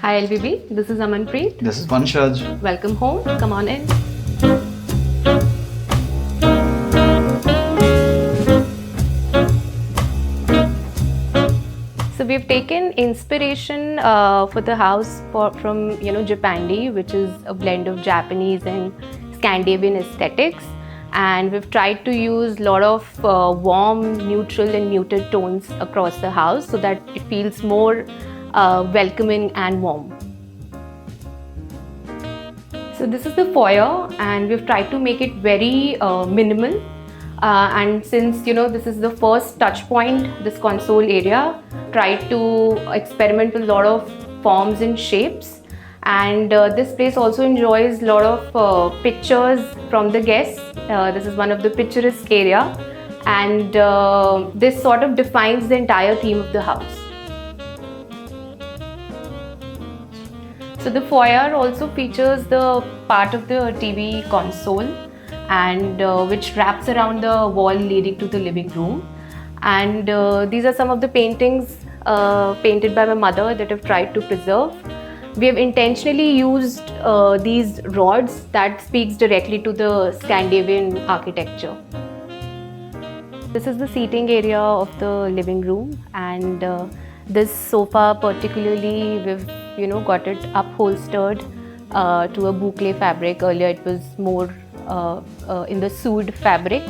Hi LVB, this is Amanpreet. This is Vanshaj. Welcome home. Come on in. So we've taken inspiration for the house from Japandi, which is a blend of Japanese and Scandinavian aesthetics, and we've tried to use a lot of warm, neutral, and muted tones across the house so that it feels more welcoming and warm. So this is the foyer, and we've tried to make it very minimal. And since this is the first touch point, this console area, tried to experiment with a lot of forms and shapes. And this place also enjoys a lot of pictures from the guests. This is one of the picturesque area, and this sort of defines the entire theme of the house. So the foyer also features the part of the TV console, and which wraps around the wall leading to the living room. And these are some of the paintings painted by my mother that I've tried to preserve. We have intentionally used these rods that speaks directly to the Scandinavian architecture. This is the seating area of the living room, and this sofa particularly, we've got it upholstered to a boucle fabric. Earlier it was more in the suede fabric,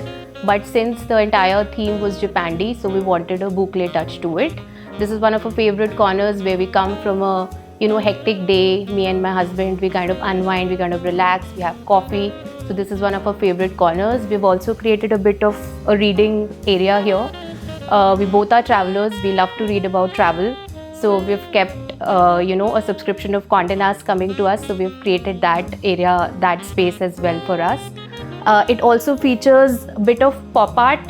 but since the entire theme was Japandi, so we wanted a boucle touch to it. This is one of our favorite corners where we come from a hectic day. Me and my husband, we kind of unwind, we kind of relax, we have coffee. So this is one of our favorite corners. We've also created a bit of a reading area here. We both are travelers. We love to read about travel. So we've kept a subscription of Condé Nast coming to us. So we've created that area, that space as well for us. It also features a bit of pop art,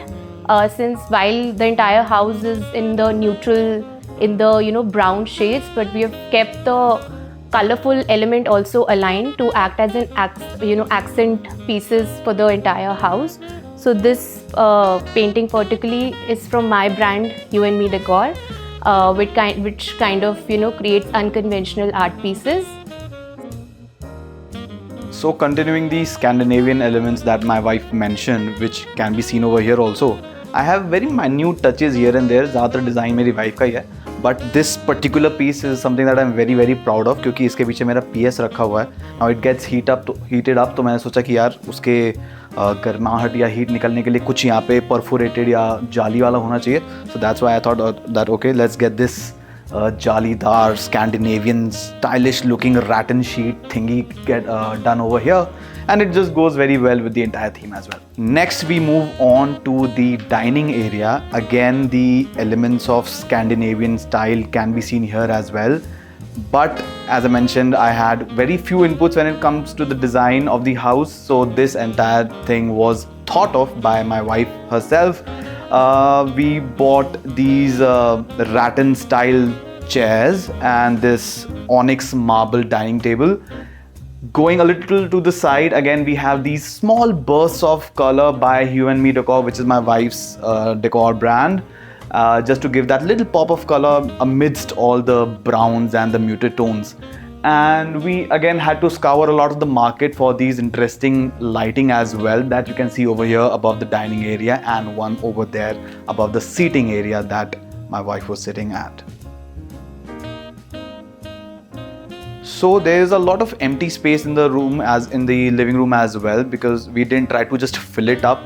since while the entire house is in the neutral, in the brown shades, but we have kept the colorful element also aligned to act as an accent pieces for the entire house. So this painting particularly is from my brand You and Me Decor, which kind of creates unconventional art pieces. So continuing the Scandinavian elements that my wife mentioned, which can be seen over here also, I have very minute touches here and there. ज़्यादातर design मेरी wife का ही है, but this particular piece is something that I'm very very proud of, क्योंकि इसके पीछे मेरा PS रखा हुआ है. Now it gets heated up, तो मैंने सोचा कि यार उसके गर्माहट या हीट निकलने के लिए कुछ यहाँ पे परफोरेटेड या जाली वाला होना चाहिए. So that's why I thought that okay, let's get this जालीदार Scandinavian stylish looking rattan sheet thingy get done over here, and it just goes very well with the entire theme as well. Next we move on to the dining area. Again, the elements of Scandinavian style can be seen here as well, but as I mentioned, I had very few inputs when it comes to the design of the house, so this entire thing was thought of by my wife herself. We bought these rattan style chairs and this onyx marble dining table. Going a little to the side, again we have these small bursts of color by You and Me Decor, which is my wife's decor brand, just to give that little pop of color amidst all the browns and the muted tones. And we again had to scour a lot of the market for these interesting lighting as well, that you can see over here above the dining area, and one over there above the seating area that my wife was sitting at. So there is a lot of empty space in the room, as in the living room as well, because we didn't try to just fill it up.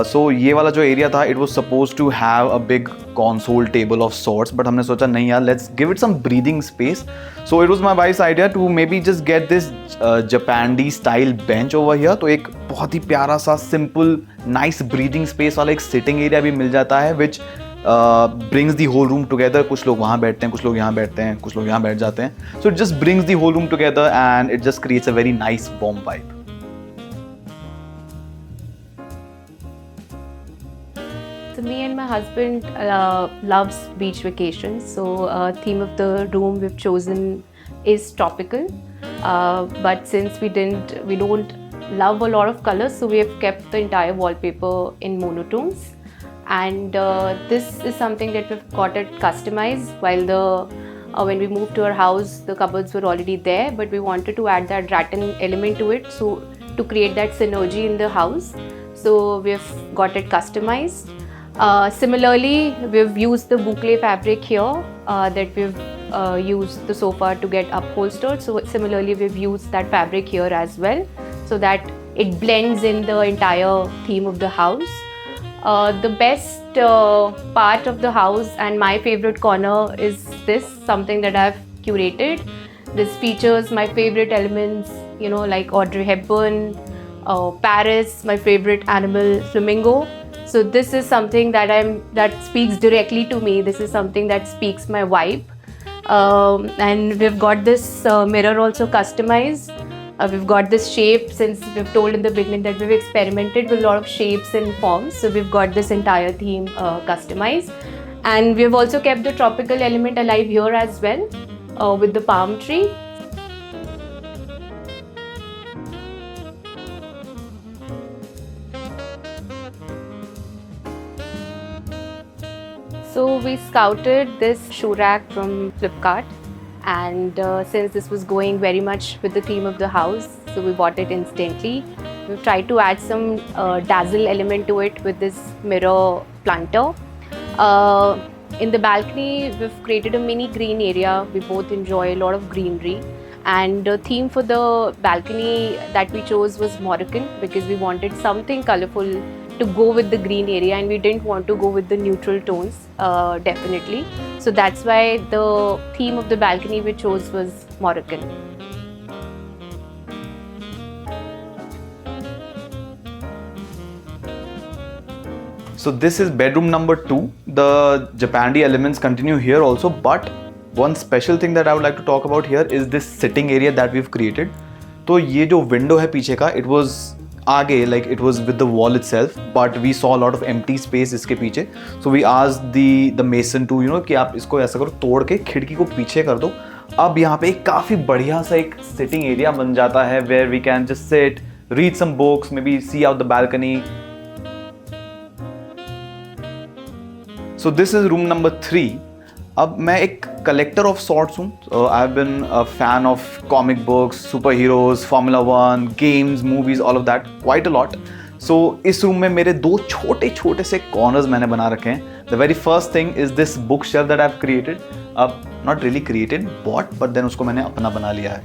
So ये वाला जो area था, it was supposed to have a big console table of sorts, but हमने सोचा नहीं यार, let's give it some breathing space. So it was my wife's idea to maybe just get this Japandi style bench over here. तो एक बहुत ही प्यारा सा simple nice breathing space वाला एक sitting area भी मिल जाता है, which brings the whole room together. कुछ लोग वहाँ बैठते हैं, कुछ लोग यहाँ बैठते हैं, कुछ लोग यहाँ बैठ जाते हैं. So it just brings the whole room together, and it just creates a very nice warm vibe. So me and my husband loves beach vacations. So theme of the room we've chosen is tropical. But since we don't love a lot of colors, so we have kept the entire wallpaper in monotones. And this is something that we've got it customized, while the When we moved to our house, the cupboards were already there, but we wanted to add that rattan element to it, so to create that synergy in the house. So we've got it customized. Similarly, we've used the boucle fabric here that we've used the sofa to get upholstered. So similarly, we've used that fabric here as well, so that it blends in the entire theme of the house. The best part of the house and my favorite corner is this, something that I've curated. This features my favorite elements, like Audrey Hepburn, Paris, my favorite animal, flamingo. So this is something that speaks directly to me. This is something that speaks my vibe. And we've got this mirror also customized. We've got this shape, since we've told in the beginning that we've experimented with a lot of shapes and forms. So we've got this entire theme customized. And we've also kept the tropical element alive here as well with the palm tree. So we scouted this shoe rack from Flipkart, and since this was going very much with the theme of the house, so we bought it instantly. We've tried to add some dazzle element to it with this mirror planter. In the balcony, we've created a mini green area. We both enjoy a lot of greenery. And the theme for the balcony that we chose was Moroccan, because we wanted something colorful to go with the green area, and we didn't want to go with the neutral tones, definitely. So that's why the theme of the balcony we chose was Moroccan. So this is bedroom number 2. The Japandi elements continue here also, but one special thing that I would like to talk about here is this sitting area that we've created. तो ये जो window है पीछे का, it was आगे, like it was with the wall itself, but we saw a lot of empty space इसके पीछे. So we asked the mason to कि आप इसको ऐसा करो, तोड़ के खिड़की को पीछे कर दो. अब यहाँ पे एक काफ़ी बढ़िया सा एक sitting area बन जाता है where we can just sit, read some books, maybe see out the balcony. So this is room number 3. अब मैं एक collector of sorts हूँ. I've been a fan of comic books, superheroes, Formula 1, games, movies, all of that, quite a lot. So इस room में मेरे 2 छोटे छोटे से corners मैंने बना रखे हैं. The very first thing is this bookshelf that I've created. Not really created, bought, but then उसको मैंने अपना बना लिया है.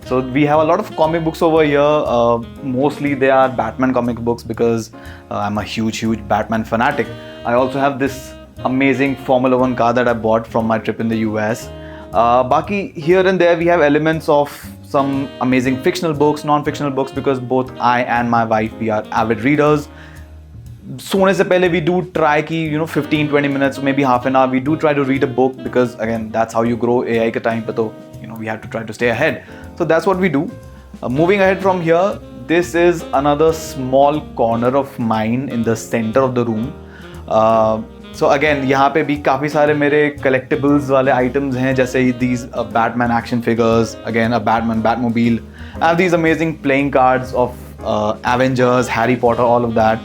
So we have a lot of comic books over here. Mostly they are Batman comic books because I'm a huge Batman fanatic. I also have this amazing Formula 1 car that I bought from my trip in the US. Baki, here and there we have elements of some amazing fictional books, non-fictional books, because both I and my wife, we are avid readers. सोने से पहले we do try कि 15-20 minutes, maybe half an hour, we do try to read a book, because again that's how you grow. AI के time पे तो we have to try to stay ahead. So that's what we do. Moving ahead from here, this is another small corner of mine in the center of the room. So again यहाँ पे भी काफ़ी सारे मेरे collectibles वाले items हैं, जैसे these Batman action figures, again a Batman Batmobile. I have these amazing playing cards of Avengers, Harry Potter, all of that.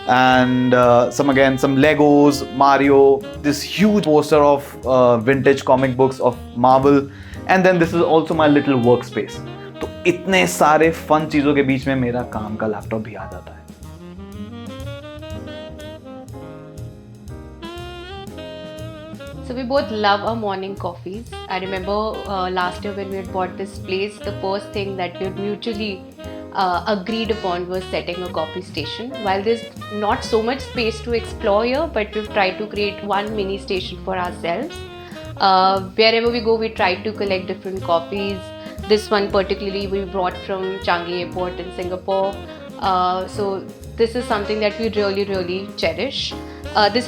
And some Legos, Mario, this huge poster of vintage comic books of Marvel. And then this is also my little workspace. तो इतने सारे fun चीज़ों के बीच में मेरा काम का laptop भी आ जाता है. So we both love our morning coffees. I remember last year when we had bought this place, the first thing that we had mutually agreed upon was setting a coffee station. While there's not so much space to explore here, but we've tried to create one mini station for ourselves. Wherever we go, we try to collect different coffees. This one particularly we brought from Changi Airport in Singapore. So this is something that we really cherish. This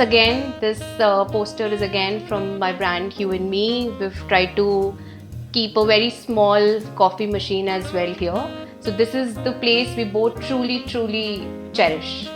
poster is again from my brand Hue and Me. We've tried to keep a very small coffee machine as well here. So this is the place we both truly cherish.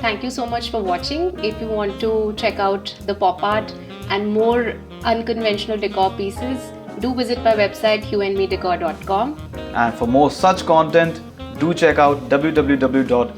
Thank you so much for watching. If you want to check out the pop art and more unconventional decor pieces, do visit my website hueandmedecor.com. And for more such content, do check out www.lbb.in.